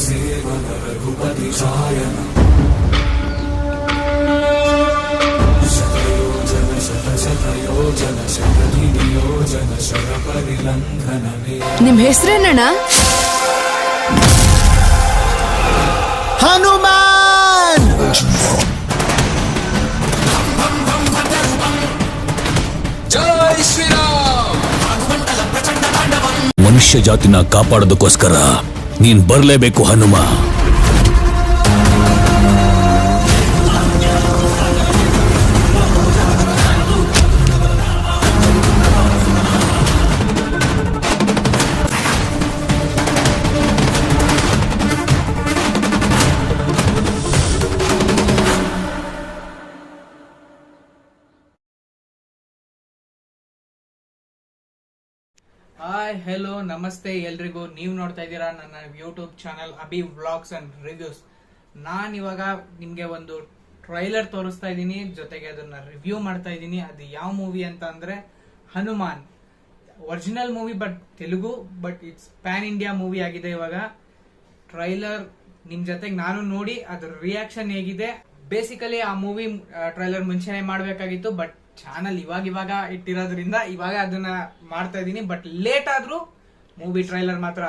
Seven Raghupati चायन शतयोजन शतशतयोजन शतधिनियोजन शरपरिलङ्घनमे. ನಿಮ್ ಹೆಸರೇನಣ್ಣ? ಹನುಮಾನ್. ಜೈ ಶ್ರೀರಾಮ್. ಮನುಷ್ಯ ಜಾತಿನ ಕಾಪಾಡೋದಕ್ಕೋಸ್ಕರ ನೀನ್ ಬರ್ಲೇಬೇಕು ಹನುಮ. ಹಾಯ್ ಹೆಲೋ ನಮಸ್ತೆ ಎಲ್ರಿಗೂ. ನೀವು ನೋಡ್ತಾ ಇದ್ದೀರಾ ನನ್ನ YouTube channel Abhi vlogs and reviews. ನಾನು ಇವಾಗ ನಿಮಗೆ ಒಂದು ಟ್ರೈಲರ್ ತೋರಿಸ್ತಾ ಇದ್ದೀನಿ, ಜೊತೆಗೆ ಅದನ್ನ ರಿವ್ಯೂ ಮಾಡ್ತಾ ಇದ್ದೀನಿ. ಅದು ಯಾವ ಮೂವಿ ಅಂತ ಅಂದ್ರೆ Hanuman. Original movie but Telugu, but it's PAN India movie ಆಗಿದೆ. ಇವಾಗ ಟ್ರೈಲರ್ ನಿಮ್ ಜೊತೆಗೆ ನಾನು ನೋಡಿ ಅದ್ರ ರಿಯಾಕ್ಷನ್ ಹೇಗಿದೆ. ಬೇಸಿಕಲಿ ಆ ಮೂವಿ ಟ್ರೈಲರ್ ಮುಂಚೆನೆ ಮಾಡ್ಬೇಕಾಗಿತ್ತು, ಬಟ್ ಚಾನಲ್ ಇವಾಗ ಇಟ್ಟಿರೋದ್ರಿಂದ ಇವಾಗ ಅದನ್ನ ಮಾಡ್ತಾ ಇದೀನಿ. ಬಟ್ ಲೇಟ್ ಆದ್ರೂ ಮೂವಿ ಟ್ರೈಲರ್ ಮಾತ್ರ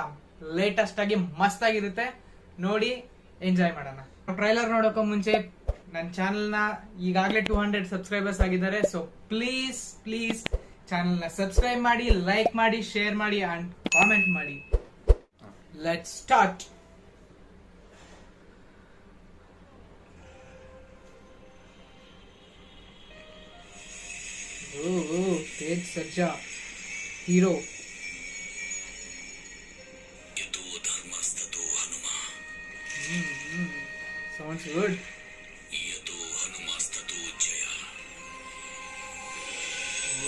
ಲೇಟೆಸ್ಟ್ ಆಗಿ ಮಸ್ತ್ ಆಗಿರುತ್ತೆ. ನೋಡಿ ಎಂಜಾಯ್ ಮಾಡೋಣ. ಟ್ರೈಲರ್ ನೋಡೋಕೆ ಮುಂಚೆ ನನ್ನ ಚಾನಲ್ ನ ಈಗಾಗಲೇ 200 ಸಬ್ಸ್ಕ್ರೈಬರ್ಸ್ ಆಗಿದ್ದಾರೆ. ಸೊ ಪ್ಲೀಸ್ ಚಾನಲ್ ನ ಸಬ್ಸ್ಕ್ರೈಬ್ ಮಾಡಿ, ಲೈಕ್ ಮಾಡಿ, ಶೇರ್ ಮಾಡಿ ಅಂಡ್ ಕಾಮೆಂಟ್ ಮಾಡಿ. Let's start. Teja Sajja hero. Sounds good.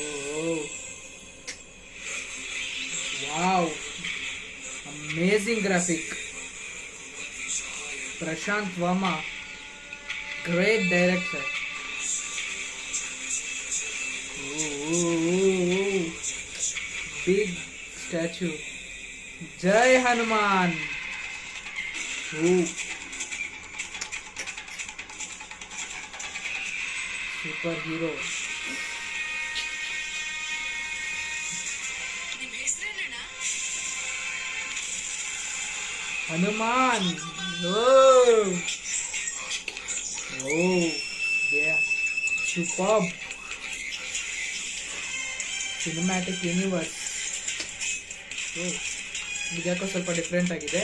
Oh, wow, amazing graphic. Prashant Vama, great director. Big statue. Jai Hanuman. Superhero. Hanuman. Oh, yeah, superb. Cinematic universe. ಇದಕ್ಕೂ ಸ್ವಲ್ಪ different ಆಗಿದೆ.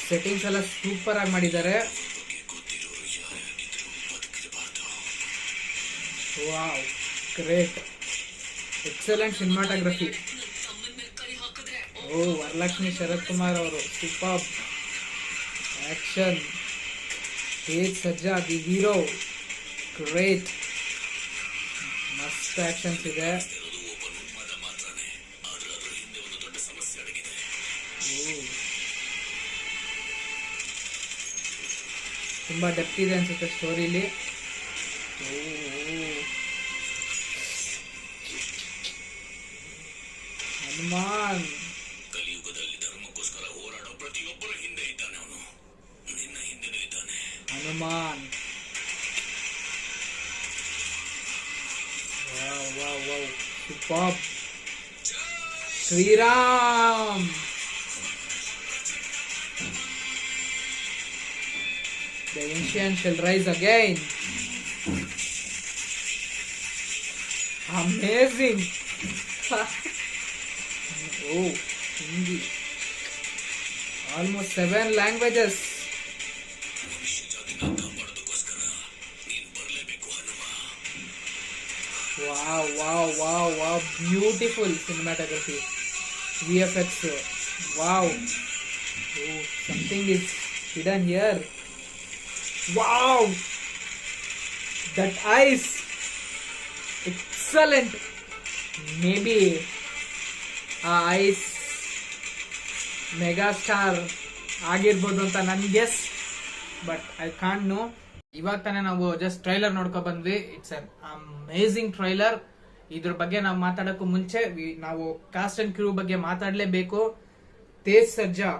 Settings ಎಲ್ಲ super ಆಗಿ ಮಾಡಿದ್ದಾರೆ. Wow, great, excellent cinematography. Varalakshmi Sarath Kumar ಅವರು super action. Teja Sajja the hero, great, ಮಸ್ತ್ actions ಇದೆ. ತುಂಬಾ ಡೆಪ್ತ್ ಇದೆ ಅನ್ಸುತ್ತೆ ಸ್ಟೋರಿಲಿ. ಹನುಮಾನ್ ಕಲಿಯುಗದಲ್ಲಿ ಧರ್ಮಕ್ಕೋಸ್ಕರ ಹೋರಾಡೋ ಪ್ರತಿಯೊಬ್ಬರ ಹಿಂದೆ ಇದ್ದಾನೆ ಅವನು. ನಿನ್ನ ಹಿಂದೆನೂ ಇದ್ದಾನೆ Hanuman. Wow, super. Shriram. The ancient shall rise again. Amazing. Hindi. Almost 7 languages. Wow. Beautiful cinematography. VFX. Wow. Something is hidden here. Wow. That eyes. Excellent. Maybe eyes megastar ಆಗಿರ್ಬೋದು ಅಂತ ನನ್ guess, but I can't know. ಇವಾಗ ತಾನೇ ನಾವು just trailer ನೋಡ್ಕೊ ಬಂದ್ವಿ. It's an amazing trailer. ಇದ್ರ ಬಗ್ಗೆ ನಾವು ಮಾತಾಡೋಕ್ಕೂ ಮುಂಚೆ ನಾವು ಕಾಸ್ಟ್ ಅಂಡ್ ಕ್ರೂ ಬಗ್ಗೆ ಮಾತಾಡ್ಲೇಬೇಕು. ತೇಜ್ ಸರ್ಜಾ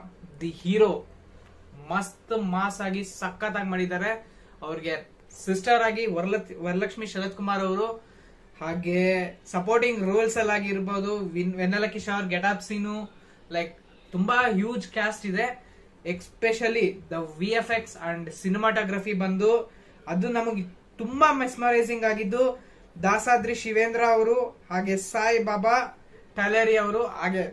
ದಿ ಹೀರೋ ಮಸ್ತ್ ಮಾಸ್ ಆಗಿ ಸಖತ್ತಾಗಿ ಮಾಡಿದ್ದಾರೆ. ಅವ್ರಿಗೆ ಸಿಸ್ಟರ್ ಆಗಿ ವರಲಕ್ಷ್ಮಿ ಶರತ್ ಕುಮಾರ್ ಅವರು, ಹಾಗೆ ಸಪೋರ್ಟಿಂಗ್ ರೋಲ್ಸ್ ಅಲ್ಲಿ ಆಗಿರ್ಬೋದು ವೆನ್ನೆಲ ಕಿಶೋರ್, ಗೆಟಪ್ ಸೀನು, ಲೈಕ್ ತುಂಬಾ ಹ್ಯೂಜ್ ಕ್ಯಾಸ್ಟ್ ಇದೆ. Especially the VFX and cinematography ಬಂದು ಅದು ನಮಗೆ ತುಂಬಾ ಮೆಸ್ಮರೈಸಿಂಗ್ ಆಗಿದ್ದು. ದಾಸಾದ್ರಿ ಶಿವೇಂದ್ರ ಅವರು, ಹಾಗೆ ಸಾಯಿ ಬಾಬಾ ಟಲೇರಿ ಅವರು, ಹಾಗೆ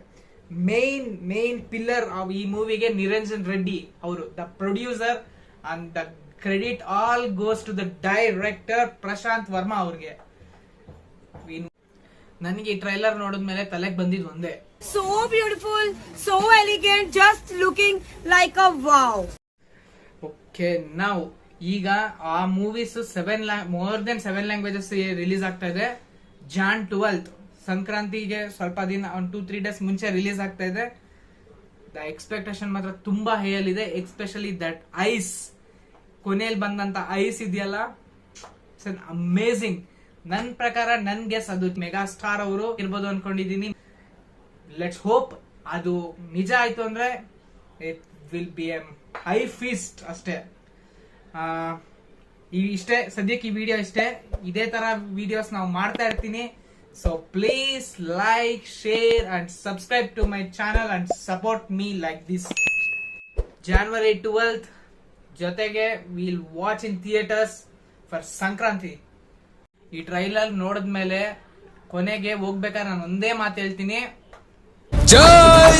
ಮೇನ್ ಪಿಲ್ಲರ್ ಈ ಮೂವಿಗೆ ನಿರಂಜನ್ ರೆಡ್ಡಿ ಅವರು, the producer, and the credit all goes to the director Prasanth Varma ಅವ್ರಿಗೆ. ನನಗೆ ಈ ಟ್ರೈಲರ್ ನೋಡಿದ್ಮೇಲೆ ತಲೆಗೆ ಬಂದಿದ್ ಒಂದೇ, so beautiful, so elegant, just looking like a wow. Okay, ನಾವು ಈಗ ಆ movies more than 7 languages release ಆಗ್ತಾ ಇದೆ. ಜಾನ್ 12th ಸಂಕ್ರಾಂತಿಗೆ ಸ್ವಲ್ಪ ದಿನ 2-3 ಡೇಸ್ ಮುಂಚೆ ರಿಲೀಸ್ ಆಗ್ತಾ ಇದೆ. ದ ಎಕ್ಸ್ಪೆಕ್ಟೇಷನ್ ಮಾತ್ರ ತುಂಬಾ ಹೇಯಲ್ಲಿದೆ. ಎಸ್ಪೆಷಲಿ ದಟ್ ಐಸ್, ಕೊನೆಯಲ್ಲಿ ಬಂದಂತ ಐಸ್ ಇದೆಯಲ್ಲ, ಇಟ್ಸ್ ಅನ್ ಅಮೇಸಿಂಗ್. ನನ್ ಪ್ರಕಾರ ನನ್ ಗೆಸ್ ಅದು ಮೆಗಾ ಸ್ಟಾರ್ ಅವರು ಇರ್ಬೋದು ಅನ್ಕೊಂಡಿದೀನಿ. ಲೆಟ್ಸ್ ಹೋಪ್ ಅದು ನಿಜ ಆಯ್ತು ಅಂದ್ರೆ it will be A high feast ಅಷ್ಟೇ. ಇಷ್ಟೇ ಸದ್ಯಕ್ಕೆ ಈ ವಿಡಿಯೋ ಇಷ್ಟೇ. ಇದೇ ತರ ವಿಡಿಯೋಸ್ ನಾವು ಮಾಡ್ತಾ ಇರ್ತೀನಿ. So please like, share and subscribe to my channel and support me like this. January 12th ಜೊತೆಗೆ will watch in theatres for Sankranti. ಈ ಟ್ರೈಲರ್ ನೋಡಿದ್ಮೇಲೆ ಕೊನೆಗೆ ಹೋಗ್ಬೇಕಾದ್ರೆ ನಾನು ಒಂದೇ ಮಾತು ಹೇಳ್ತೀನಿ, ಜೈ